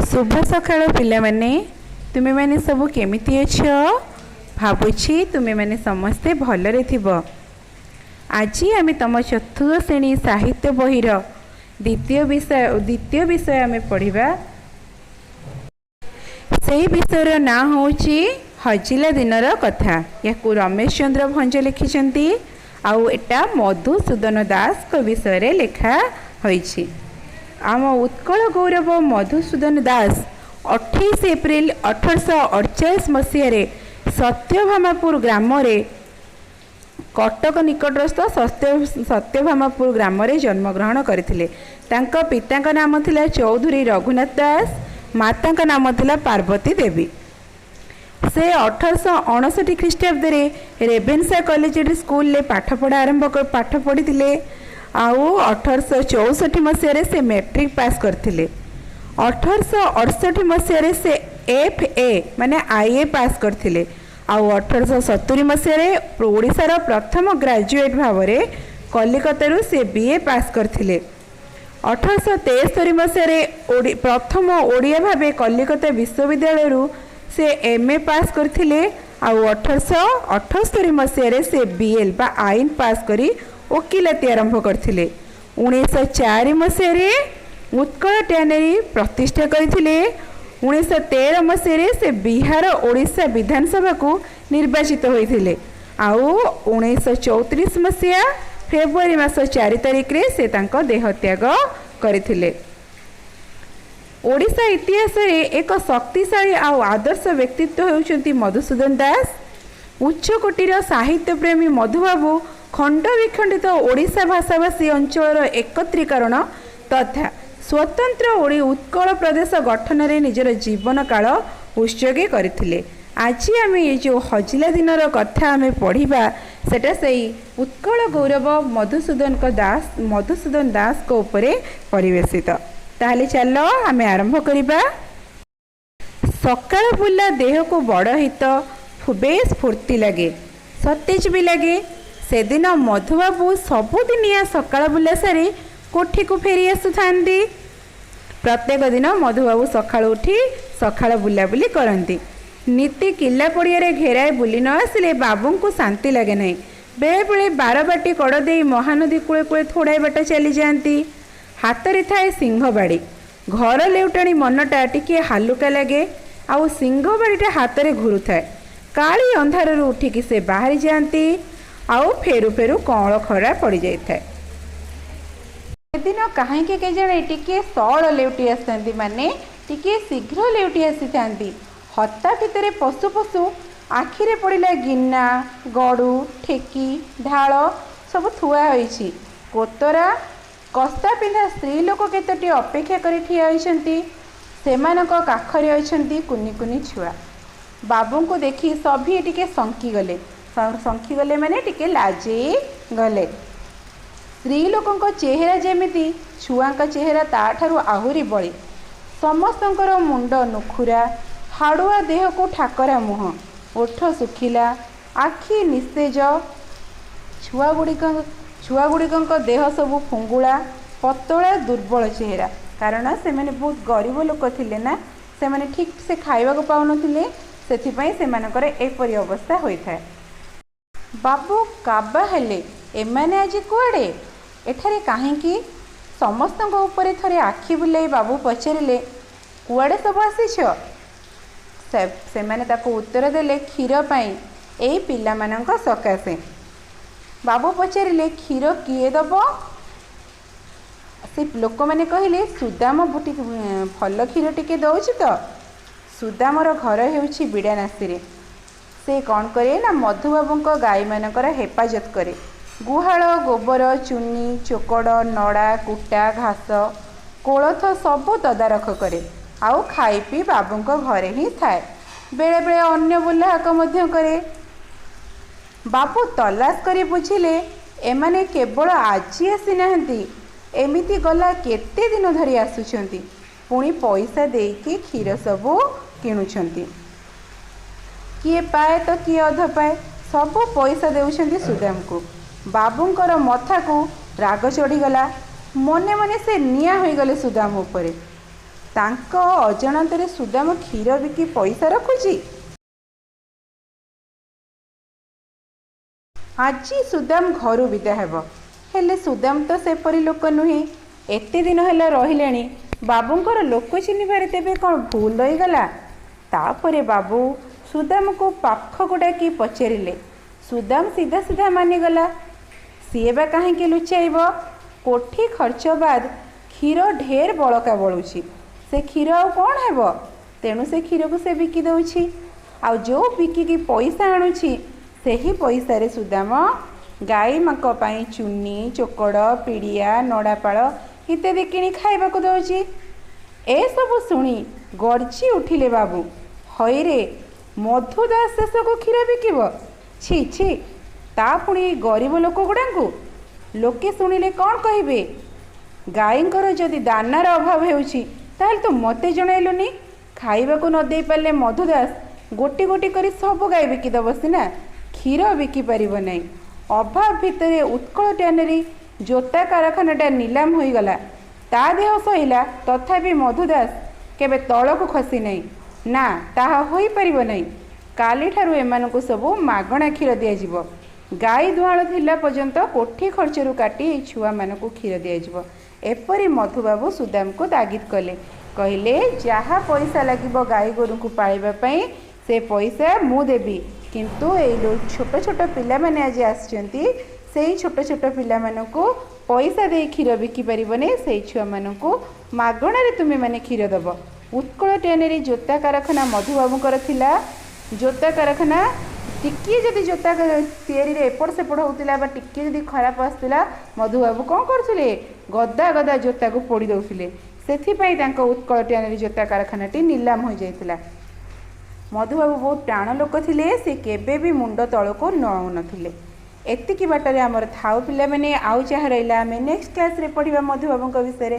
शुभ सकाळ पिला माने तुमे माने सब केमिति अछ भाबुछि तुमे माने समस्ते भलरे थिबो। आज आम तम चतुर्थ श्रेणी साहित्य बहिर द्वितीय विषय आम पढ़ा। से विषय ना होची हजिला दिनर कथा। या रमेश चंद्र भंज लिखिं आउ एटा मधुसूदन दास को विषय लिखा होईछि। आम उत्कल गौरव मधुसूदन दास 28 एप्रिल 1848 मसीह सत्यभामापुर ग्राम कटक निकटस्थ सत्यभामापुर ग्राम जन्मग्रहण करथिले। तांका पिता का नाम थिला चौधरी रघुनाथ दास, माता का नाम थिला पार्वती देवी। से 1859 ख्रीष्टाब्द रेभेन्सा कॉलेज स्कूल ले पाठ पढ़ी आउ 1864 मसीह से मैट्रिक पास करथिले। 1868 मसीह से FA माने IA पास करथिले। आउ 1870 मसीह ओडिशार प्रथम ग्रेजुएट भाव कलिकतारू से BA पास करथिले। 1873 मसीह प्रथम ओडिया भावे कलिकता विश्वविद्यालय से MA पास करथिले। आउ 1878 मसीह से BL बा आईन पास करी वकिलाती आरंभ करथिले। 1904 मसीह उत्कल टैनरी प्रतिष्ठा करथिले। 1913 मसीह से बिहार ओडिशा विधानसभा को निर्वाचित होइथिले। आउ 1934 मसीहा फेब्रुआरी मास 4 तारिख रे से तांको देह त्याग करथिले। ओडिशा इतिहास रे एक शक्तिशाली आउ आदर्श व्यक्तित्व हेउचंती मधुसूदन दास। उच्च कोटीर साहित्य प्रेमी मधुबाबू खंड विखंडित ओडिशा भाषाभाषी अंचल एकत्रीकरण तथा स्वतंत्र उत्कल प्रदेश गठन रे निजर जीवन काल उत्सर्ग करथिले। आज आम ये जो हजिला दिनर कथा आम पढ़ा सेटा सही उत्कल गौरव मधुसूदन दास को उपरे परिवेशित। ताहले चलो आम आरंभ करिबा। सकाळ बुला देह को बड़ हित बेस फुर्ती लगे, सतेज भी लगे। से दिन मधुबाबू सबुदिनिया सकाळ बुला सारी कोठी को फेरी आसुथांती। प्रत्येक दिन मधुबाबू सकाळ उठी सकाळ बुलाबुली करती। नीति किला पड़िया घेराए बुली न आसिले बाबू को शांति लगे नहीं। बेले बेले बारबाटी कड़ दे महानदी कूले कूले थोड़ाए बाट चली जाती। हाथ में थाए सिंह बाड़ी। घर लेउटाणी मनटा टिके हालुका लगे। आउ सिंह बाड़ीटा हाथ में घूरु थाए। काली अंधार उठिकी से बाहरी जाती। आउ फेरु फेरु कौल खरा पड़ जाए। सेदिन कहीं के जाने टिके सल लेउटी आसती माने टिके शीघ्र लेउटी आसी थांती। हत्ता भितर पशु पशु आखिरे पड़ा गिना गड़ू ठेकी ढाल सब थुआ होइछि। कोतरा कस्ता पिंधा स्त्री लोक केतोटी अपेक्षा करी ठिया होइछंती। सेमानक काखरे होइछंती कुनी कुनी छुआ। बाबू को देखी सभी टिके संकी गले माने टिके लाजे गले। स्त्री लोकंक चेहरा जेमिति छुआंक चेहरा ताठारु आहुरी बड़ी। समस्तंकर मुंड नुखुरा, हाड़ुआ देह को ठाकरा मुह, ओठ सुखिला, आखि निस्तेज। छुआ गुड़िक देह सबू फुंगुला, पतला दुर्बल चेहरा। कारण से मैंने बहुत गरीब लोक थिले ना, से मैंने ठीक से खाइबा को पाउनथिले, सेथिपई सेमानकर एपरि अवस्था होइथाय। बाबू काबा हेले एमाने आज कुआडे एठारे काहेकि समस्तक उपरे थरे आखि बुलाई बाबू पचारे कुआडे सब आसीछ। से माने ताको उत्तर देले क्षीर पाई एई पिला मानक सकाशे। बाबू पचारे क्षीर किए दब। से लोक मैंने कहले सुदाम बुटी भल क्षीर टिके दउछि तो। सुदामर घर हेउछि बिड़ानासी। से कौन करे ना मधुबाबूक गाई मानकर हेफाजत करे। गुहाल गोबर चुनी चोकड़ नड़ा कुटा घास कोलथ सबू तदारख करे। आउ खाई पी बाबूक घरे ही थाए। बेले बेले अन्य बुलाहाक मध्य करे। बाबू तलाश करी बुझिले एमाने केवल आज आसी नाहंती, एमिति गला केते दिन धरी आसुछंती। पुणी पैसा देकी क्षीर सबू किणुछंती। किए पाए तो किए अध पाए, सबू पैसा देउछंती सुदाम को। बाबूंकर मथा को राग चढ़ीगला। मने मने से निया हो गले सुदाम उपरे। ତାଙ୍କ ଅଜାଣତରେ ସୁଦାମ କ୍ଷୀର ବିକି ପଇସା ରଖୁଛି। ଆଜି ସୁଦାମ ଘରୁ ବିଦା ହେବ। ହେଲେ ସୁଦାମ ତ ସେପରି ଲୋକ ନୁହେଁ। ଏତେ ଦିନ ହେଲା ରହିଲେଣି, ବାବୁଙ୍କର ଲୋକ ଚିହ୍ନିବାରେ ତେବେ କ'ଣ ଭୁଲ ରହିଗଲା? ତାପରେ ବାବୁ ସୁଦାମକୁ ପାଖକୁ ଡାକି ପଚାରିଲେ। ସୁଦାମ ସିଧା ସିଧା ମାନିଗଲା। ସିଏ ବା କାହିଁକି ଲୁଚାଇବ? କୋଠି ଖର୍ଚ୍ଚ ବାଦ କ୍ଷୀର ଢେର ବଳକା ବଳୁଛି। ସେ କ୍ଷୀର ଆଉ କ'ଣ ହେବ? ତେଣୁ ସେ କ୍ଷୀରକୁ ସେ ବିକି ଦେଉଛି। ଆଉ ଯେଉଁ ବିକିକି ପଇସା ଆଣୁଛି, ସେହି ପଇସାରେ ସୁଦାମ ଗାଈମାନଙ୍କ ପାଇଁ ଚୁନି, ଚୋକଡ଼, ପିଡ଼ିଆ, ନଡ଼ାପାଳ ଇତ୍ୟାଦି କିଣି ଖାଇବାକୁ ଦେଉଛି। ଏସବୁ ଶୁଣି ଗର୍ଜି ଉଠିଲେ ବାବୁ। ହଇରେ, ମଧୁ ଦାସ ଶେଷକୁ କ୍ଷୀର ବିକିବ? ଛି ଛି, ତା ପୁଣି ଗରିବ ଲୋକ ଗୁଡ଼ାଙ୍କୁ। ଲୋକେ ଶୁଣିଲେ କ'ଣ କହିବେ? ଗାଈଙ୍କର ଯଦି ଦାନାର ଅଭାବ ହେଉଛି, ତାହେଲେ ତୁ ମୋତେ ଜଣାଇଲୁନି। ଖାଇବାକୁ ନ ଦେଇପାରିଲେ ମଧୁ ଦାସ ଗୋଟି ଗୋଟି କରି ସବୁ ଗାଈ ବିକିଦେବ ସିନା, କ୍ଷୀର ବିକି ପାରିବ ନାହିଁ। ଅଭାବ ଭିତରେ ଉତ୍କଳ ଟ୍ୟାନେରୀ ଜୋତା କାରଖାନାଟା ନିଲାମ ହୋଇଗଲା। ତା ଦେହ ସହିଲା, ତଥାପି ମଧୁ ଦାସ କେବେ ତଳକୁ ଖସି ନାହିଁ। ନା, ତାହା ହୋଇପାରିବ ନାହିଁ। କାଲିଠାରୁ ଏମାନଙ୍କୁ ସବୁ ମାଗଣା କ୍ଷୀର ଦିଆଯିବ। ଗାଈ ଦୁଆଳ ଥିଲା ପର୍ଯ୍ୟନ୍ତ କୋଠି ଖର୍ଚ୍ଚରୁ କାଟି ଏଇ ଛୁଆମାନଙ୍କୁ କ୍ଷୀର ଦିଆଯିବ। ଏପରି ମଧୁବାବୁ ସୁଦାମକୁ ତାଗିଦ କଲେ। କହିଲେ, ଯାହା ପଇସା ଲାଗିବ ଗାଈ ଗୋରୁଙ୍କୁ ପାଳିବା ପାଇଁ ସେ ପଇସା ମୁଁ ଦେବି, କିନ୍ତୁ ଏଇ ଛୋଟ ଛୋଟ ପିଲାମାନେ ଆଜି ଆସିଛନ୍ତି, ସେଇ ଛୋଟ ଛୋଟ ପିଲାମାନଙ୍କୁ ପଇସା ଦେଇ କ୍ଷୀର ବିକି ପାରିବନି। ସେଇ ଛୁଆମାନଙ୍କୁ ମାଗଣାରେ ତୁମେମାନେ କ୍ଷୀର ଦେବ। ଉତ୍କଳ ଟ୍ୟାନେରୀ ଜୋତା କାରଖାନା ମଧୁବାବୁଙ୍କର ଥିଲା। ଜୋତା କାରଖାନା ଟିକିଏ ଯଦି ଜୋତା ତିଆରିରେ ଏପଟ ସେପଟ ହେଉଥିଲା ବା ଟିକିଏ ଯଦି ଖରାପ ଆସୁଥିଲା, ମଧୁବାବୁ କ'ଣ କରୁଥିଲେ? ଗଦା ଗଦା ଜୋତାକୁ ପୋଡ଼ି ଦେଉଥିଲେ। ସେଥିପାଇଁ ତାଙ୍କ ଉତ୍କଳ ଟ୍ୟାନେରୀ ଜୋତା କାରଖାନାଟି ନିଲାମ ହୋଇଯାଇଥିଲା। ମଧୁବାବୁ ବହୁତ ଟାଣ ଲୋକ ଥିଲେ। ସେ କେବେ ବି ମୁଣ୍ଡ ତଳକୁ ନଉନଥିଲେ। ଏତିକି ବାଟରେ ଆମର ଥାଉ ପିଲାମାନେ। ଆଉ ଯାହା ରହିଲା ଆମେ ନେକ୍ସଟ କ୍ଲାସ୍ରେ ପଢ଼ିବା ମଧୁବାବୁଙ୍କ ବିଷୟରେ।